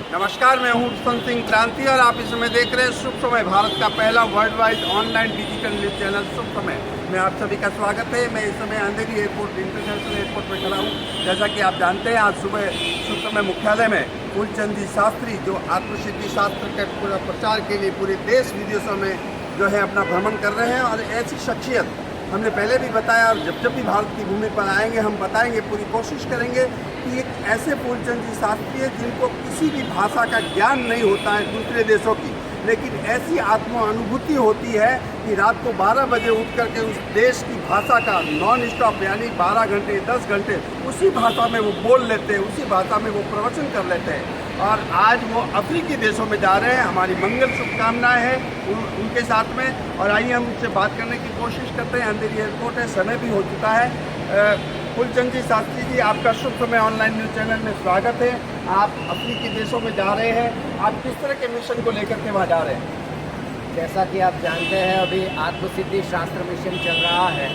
नमस्कार, मैं हूँ सन सिंह क्रांति और आप इस समय देख रहे हैं शुभ समय, भारत का पहला world wide online digital news channel Shubh Samay में आप सभी का स्वागत है। मैं इस समय अंधेरी एयरपोर्ट इंटरनेशनल एयरपोर्ट पर खड़ा हूँ। जैसा कि आप जानते हैं, आज सुबह शुभ समय मुख्यालय में फूलचंद जी शास्त्री जो आत्मसिद्धि शास्त्र के पूरा प्रचार के लिए पूरे देश विदेशों में जो है अपना भ्रमण कर रहे हैं। और ऐसी शख्सियत हमने पहले भी बताया और जब भी भारत की भूमि पर आएंगे हम बताएंगे, पूरी कोशिश करेंगे कि एक ऐसे फूलचंद जी शास्त्री है जिनको किसी भी भाषा का ज्ञान नहीं होता है दूसरे देशों की, लेकिन ऐसी आत्म अनुभूति होती है कि रात को 12 बजे उठ करके उस देश की भाषा का नॉन स्टॉप यानी 12 घंटे 10 घंटे उसी भाषा में वो बोल लेते हैं, उसी भाषा में वो प्रवचन कर लेते हैं। और आज वो अफ्रीकी देशों में जा रहे हैं। हमारी मंगल शुभकामनाएं हैं उनके साथ में। और आइए हम उनसे बात करने की कोशिश करते हैं। अंधेरी एयरपोर्ट है, समय भी हो चुका है। फूलचंद जी शास्त्री जी, आपका शुभ समय ऑनलाइन न्यूज चैनल में स्वागत है। आप अफ्रीकी देशों में जा रहे हैं, आप किस तरह के मिशन को लेकर के वहाँ जा रहे हैं? जैसा कि आप जानते हैं, अभी आत्मसिद्धि शास्त्र मिशन चल रहा है।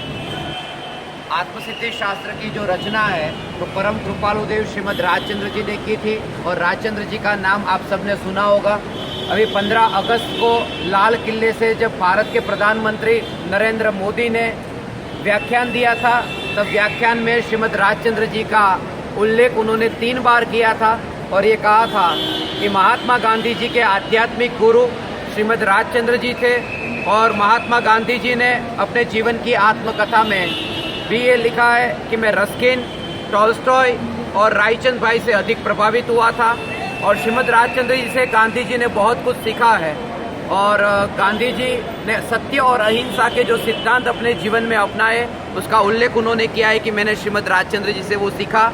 आत्मसिद्धि शास्त्र की जो रचना है तो परम कृपालुदेव श्रीमद राजचंद्र जी ने की थी। और राजचंद्र जी का नाम आप सबने सुना होगा। अभी 15 अगस्त को लाल किले से जब भारत के प्रधानमंत्री नरेंद्र मोदी ने व्याख्यान दिया था, तब व्याख्यान में श्रीमद राजचंद्र जी का उल्लेख उन्होंने 3 बार किया था। और ये कहा था कि महात्मा गांधी जी के आध्यात्मिक गुरु श्रीमद राजचंद्र जी थे। और महात्मा गांधी जी ने अपने जीवन की आत्मकथा में भी ये लिखा है कि मैं रस्किन, टॉलस्टॉय और रायचंद भाई से अधिक प्रभावित हुआ था। और श्रीमद राजचंद्र जी से गांधी जी ने बहुत कुछ सीखा है। और गांधी जी ने सत्य और अहिंसा के जो सिद्धांत अपने जीवन में अपनाए, उसका उल्लेख उन्होंने किया है कि मैंने श्रीमद राजचंद्र जी से वो सीखा।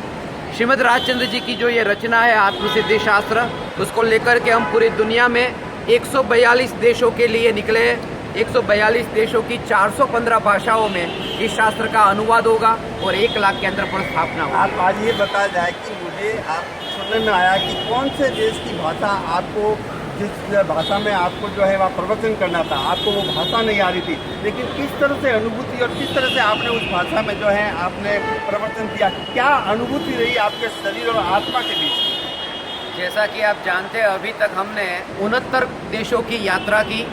श्रीमद राजचंद्र जी की जो ये रचना है आत्मसिद्धि शास्त्र, उसको लेकर के हम पूरी दुनिया में 142 देशों के लिए निकले हैं। 142 देशों की 415 भाषाओं में इस शास्त्र का अनुवाद होगा और 1 लाख केंद्र पर स्थापना होगी। आप आज ये बताया जाए कि मुझे आप सुनने में आया कि कौन से देश की भाषा आपको, जिस भाषा में आपको जो है वह प्रवचन करना था, आपको वो भाषा नहीं आ रही थी, लेकिन किस तरह से अनुभूति और किस तरह से आपने उस भाषा में जो है आपने प्रवचन किया, क्या अनुभूति रही आपके शरीर और आत्मा के बीच? जैसा कि आप जानते हैं, अभी तक हमने 69 देशों की यात्रा की,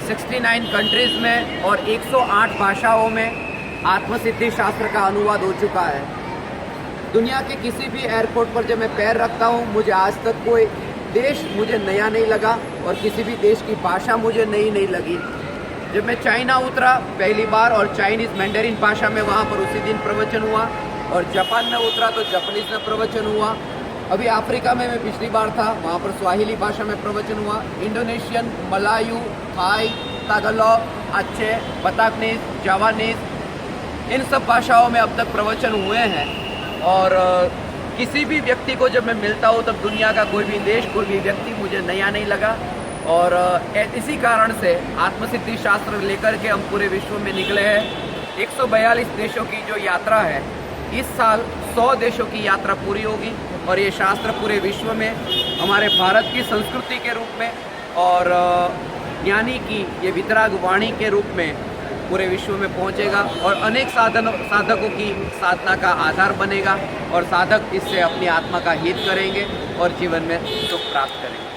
69 कंट्रीज में और 108 भाषाओं में आत्मसिद्धि शास्त्र का अनुवाद हो चुका है। दुनिया के किसी भी एयरपोर्ट पर जब मैं पैर रखता हूँ, मुझे आज तक कोई देश मुझे नया नहीं लगा और किसी भी देश की भाषा मुझे नई नहीं लगी। जब मैं चाइना उतरा पहली बार और चाइनीज़ मैंडरिन भाषा में वहाँ पर उसी दिन प्रवचन हुआ। और जापान में उतरा तो जापानीज़ में प्रवचन हुआ। अभी अफ्रीका में मैं पिछली बार था, वहाँ पर स्वाहिली भाषा में प्रवचन हुआ। इंडोनेशियन, मलायू, थाई, तागलॉग, अच्छे, बताकनीज, जावानीज, इन सब भाषाओं में अब तक प्रवचन हुए हैं। और किसी भी व्यक्ति को जब मैं मिलता हूँ तब दुनिया का कोई भी देश, कोई भी व्यक्ति मुझे नया नहीं लगा। और इसी कारण से आत्मसिद्धि शास्त्र लेकर के हम पूरे विश्व में निकले हैं। 142 देशों की जो यात्रा है, इस साल 100 देशों की यात्रा पूरी होगी। और ये शास्त्र पूरे विश्व में हमारे भारत की संस्कृति के रूप में और ज्ञानी की ये वितराग वाणी के रूप में पूरे विश्व में पहुंचेगा और अनेक साधकों की साधना का आधार बनेगा। और साधक इससे अपनी आत्मा का हित करेंगे और जीवन में सुख प्राप्त करेंगे।